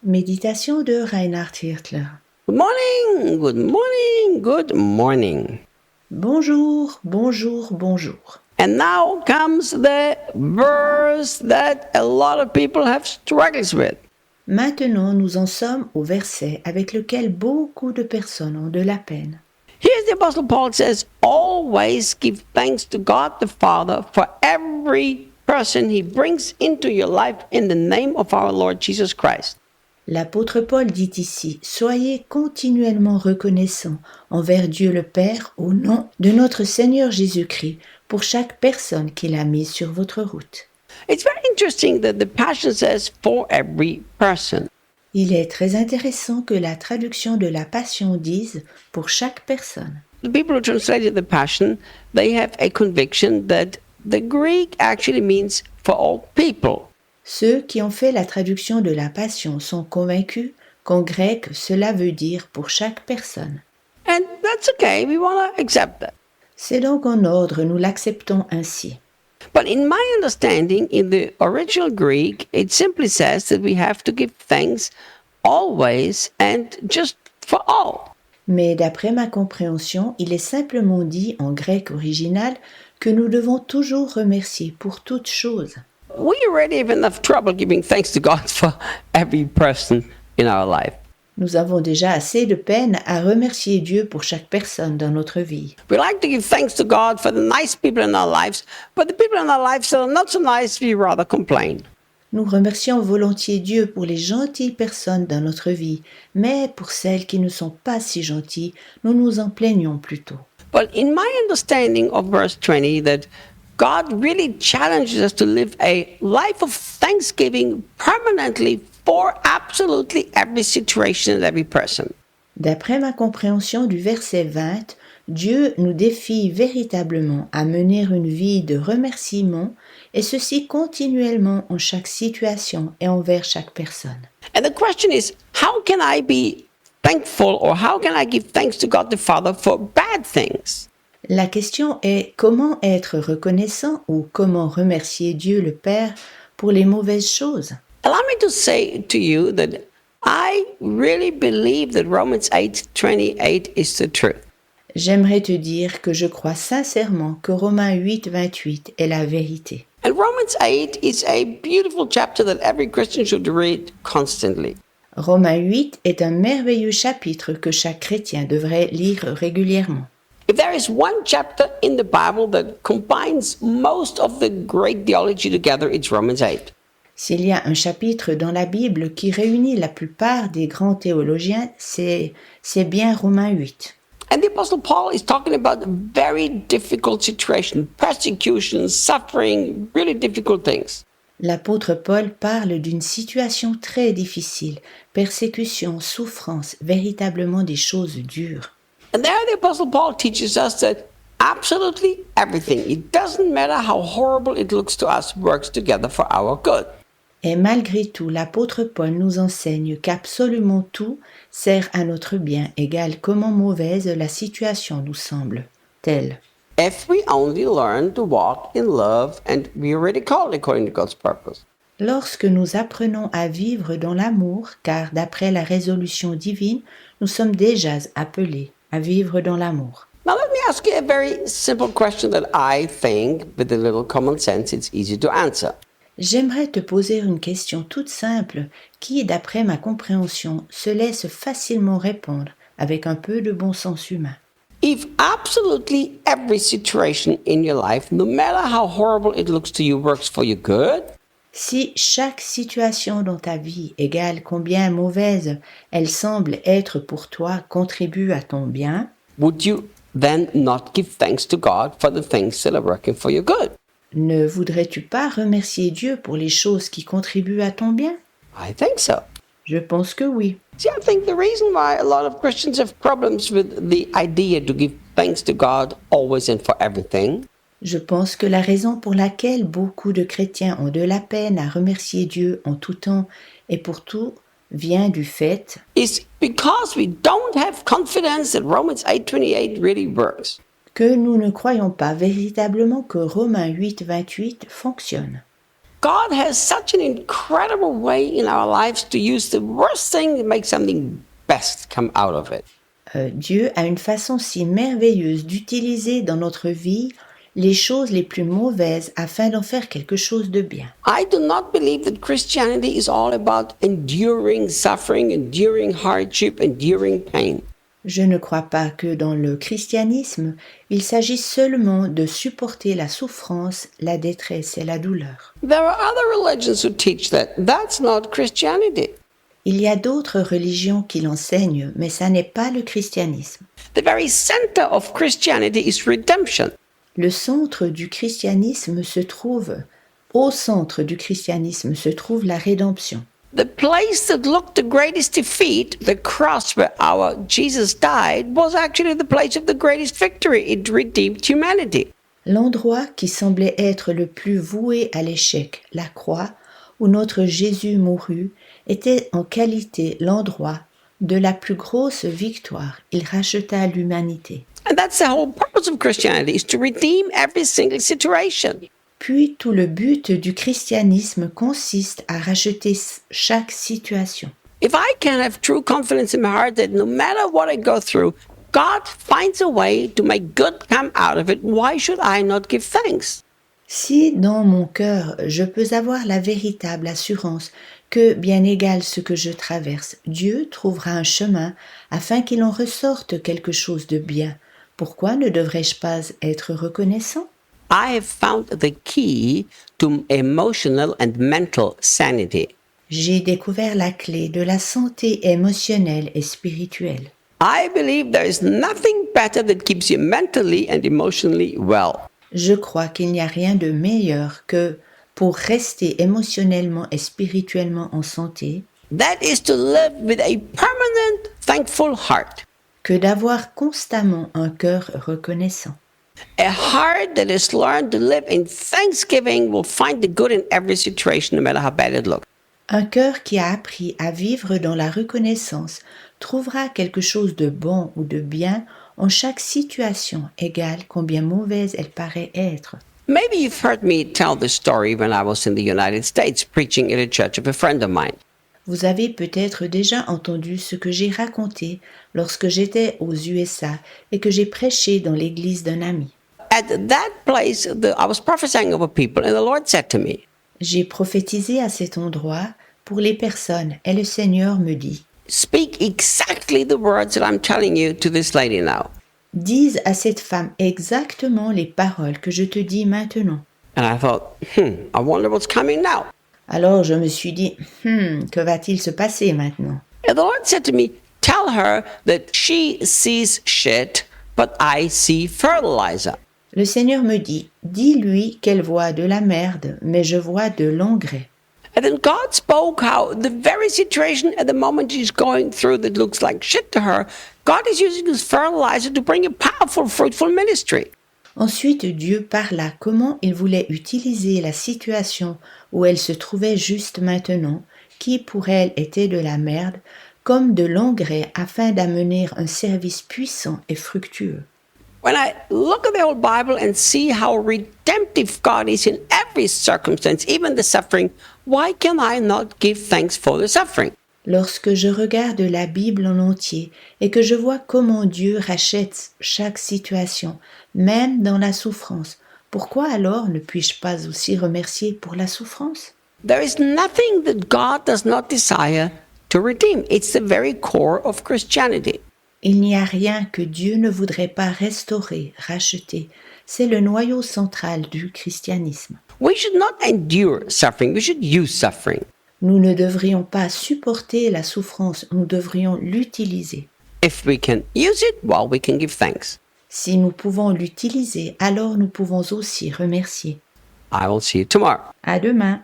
Méditation de Reinhard Hirtler. Good morning, good morning, good morning. Bonjour, bonjour, bonjour. And now comes the verse that a lot of people have struggles with. Maintenant, nous en sommes au verset avec lequel beaucoup de personnes ont de la peine. Here's the Apostle Paul says, always give thanks to God the Father for every person he brings into your life in the name of our Lord Jesus Christ. L'apôtre Paul dit ici, soyez continuellement reconnaissants envers Dieu le Père au nom de notre Seigneur Jésus-Christ pour chaque personne qu'il a mise sur votre route. It's very interesting that the Passion says for every person. Il est très intéressant que la traduction de la Passion dise pour chaque personne. The people who translated the Passion, they have a conviction that the Greek actually means for all people. Ceux qui ont fait la traduction de la Passion sont convaincus qu'en grec, cela veut dire pour chaque personne. And that's okay, we want to accept that. C'est donc en ordre, nous l'acceptons ainsi. But in my understanding, in the original Greek, it simply says that we have to give thanks always and just for all. Mais d'après ma compréhension, il est simplement dit en grec original que nous devons toujours remercier pour toutes choses. We already have enough trouble giving thanks to God for every person in our life. Nous avons déjà assez de peine à remercier Dieu pour chaque personne dans notre vie. We like to give thanks to God for the nice people in our lives, but the people in our lives that are not so nice, we rather complain. Nous remercions volontiers Dieu pour les gentilles personnes dans notre vie, mais pour celles qui ne sont pas si gentilles, nous nous en plaignons plutôt. But in my understanding of verse 20, that God really challenges us to live a life of thanksgiving permanently for absolutely every situation and every person. D'après ma compréhension du verset 20, Dieu nous défie véritablement à mener une vie de remerciement, et ceci continuellement en chaque situation et envers chaque personne. And the question is, how can I be thankful, or how can I give thanks to God the Father for bad things? La question est comment être reconnaissant ou comment remercier Dieu le Père pour les mauvaises choses. Allow me to say to you that I really believe that Romans 8:28 is the truth. J'aimerais te dire que je crois sincèrement que Romains 8, 28 est la vérité. And Romans 8 is a beautiful chapter that every Christian should read constantly. Romains 8 est un merveilleux chapitre que chaque chrétien devrait lire régulièrement. If there is one chapter in the Bible that combines most of the great theology together, it's Romans 8. S'il y a un chapitre dans la Bible qui réunit la plupart des grands théologiens, c'est bien Romains 8. And the Apostle Paul is talking about a very difficult situation, persecution, suffering, really difficult things. L'apôtre Paul parle d'une situation très difficile, persécution, souffrance, véritablement des choses dures. And there the Apostle Paul teaches us that absolutely everything, it doesn't matter how horrible it looks to us, works together for our good. Et malgré tout, l'apôtre Paul nous enseigne qu'absolument tout sert à notre bien, égale comment mauvaise la situation nous semble telle. If we only learn to walk in love, and we already called according to God's purpose. Lorsque nous apprenons à vivre dans l'amour, car d'après la résolution divine, nous sommes déjà appelés à vivre dans l'amour. Now let me ask you a very simple question that I think, with a little common sense, it's easy to answer. J'aimerais te poser une question toute simple qui, d'après ma compréhension, se laisse facilement répondre avec un peu de bon sens humain. If absolutely every situation in your life, no matter how horrible it looks to you, works for your good, Si chaque situation dans ta vie, égale combien mauvaise elle semble être pour toi, contribue à ton bien, would you then not give thanks to God for the things that are working for your good? ne voudrais-tu pas remercier Dieu pour les choses qui contribuent à ton bien? I think so. Je pense que oui. See, I think the reason why a lot of Christians have problems with the idea to give thanks to God always and for everything Je pense que la raison pour laquelle beaucoup de chrétiens ont de la peine à remercier Dieu en tout temps et pour tout vient du fait is because we don't have confidence that Romans 8:28 really works. que nous ne croyons pas véritablement que Romains 8, 28 fonctionne. God has such an incredible way in our lives to use the worst thing to make something best come out of it. Dieu a une façon si merveilleuse d'utiliser dans notre vie les choses les plus mauvaises afin d'en faire quelque chose de bien. I do not believe that Christianity is all about enduring suffering, enduring hardship, enduring pain. Je ne crois pas que dans le christianisme, il s'agit seulement de supporter la souffrance, la détresse et la douleur. There are other religions who teach that. That's not Christianity. Il y a d'autres religions qui l'enseignent, mais ça n'est pas le christianisme. The very center of Christianity is redemption. Le centre du christianisme se trouve, au centre du christianisme se trouve la rédemption. The place that looked the greatest defeat, the cross where our Jesus died, was actually the place of the greatest victory. It redeemed humanity. L'endroit qui semblait être le plus voué à l'échec, la croix, où notre Jésus mourut, était en qualité l'endroit de la plus grosse victoire. Il racheta l'humanité. And that's the whole purpose of Christianity, is to redeem every single situation. Puis tout le but du christianisme consiste à racheter chaque situation. If I can have true confidence in my heart that no matter what I go through, God finds a way to make good come out of it, why should I not give thanks? Si dans mon cœur je peux avoir la véritable assurance que, bien égal ce que je traverse, Dieu trouvera un chemin afin qu'il en ressorte quelque chose de bien, pourquoi ne devrais-je pas être reconnaissant? I have found the key to emotional and mental sanity. J'ai découvert la clé de la santé émotionnelle et spirituelle. I believe there is nothing better that keeps you mentally and emotionally well. Je crois qu'il n'y a rien de meilleur que pour rester émotionnellement et spirituellement en santé, That is to live with a permanent, thankful heart. que d'avoir constamment un cœur reconnaissant. A heart that has learned to live in thanksgiving will find the good in every situation, no matter how bad it looks. Un cœur qui a appris à vivre dans la reconnaissance trouvera quelque chose de bon ou de bien en chaque situation, égale combien mauvaise elle paraît être. Maybe you've heard me tell this story when I was in the United States preaching at a church of a friend of mine. Vous avez peut-être déjà entendu ce que j'ai raconté lorsque j'étais aux USA et que j'ai prêché dans l'église d'un ami. At that place, I was prophesying over people, and the Lord said to me, J'ai prophétisé à cet endroit pour les personnes et le Seigneur me dit speak exactly the words that I'm telling you to this lady now. Dis à cette femme exactement les paroles que je te dis maintenant. And I thought, I wonder what's coming now. Alors je me suis dit, que va-t-il se passer maintenant? And the Lord said to me, tell her that she sees shit, but I see fertilizer. Le Seigneur me dit, dis-lui qu'elle voit de la merde, mais je vois de l'engrais. And then God spoke how the very situation at the moment she's going through that looks like shit to her, God is using this fertilizer to bring a powerful, fruitful ministry. Ensuite, Dieu parla comment il voulait utiliser la situation où elle se trouvait juste maintenant, qui pour elle était de la merde, comme de l'engrais afin d'amener un service puissant et fructueux. When I look at the whole Bible and see how redemptive God is in every circumstance, even the suffering, why can I not give thanks for the suffering? Lorsque je regarde la Bible en entier et que je vois comment Dieu rachète chaque situation, même dans la souffrance, pourquoi alors ne puis-je pas aussi remercier pour la souffrance? There is nothing that God does not desire to redeem. It's the very core of Christianity. Il n'y a rien que Dieu ne voudrait pas restaurer, racheter. C'est le noyau central du christianisme. We should not endure suffering. We should use suffering. Nous ne devrions pas supporter la souffrance, nous devrions l'utiliser. If we can use it, well, we can give thanks. Si nous pouvons l'utiliser, alors nous pouvons aussi remercier. I will see you tomorrow. À demain.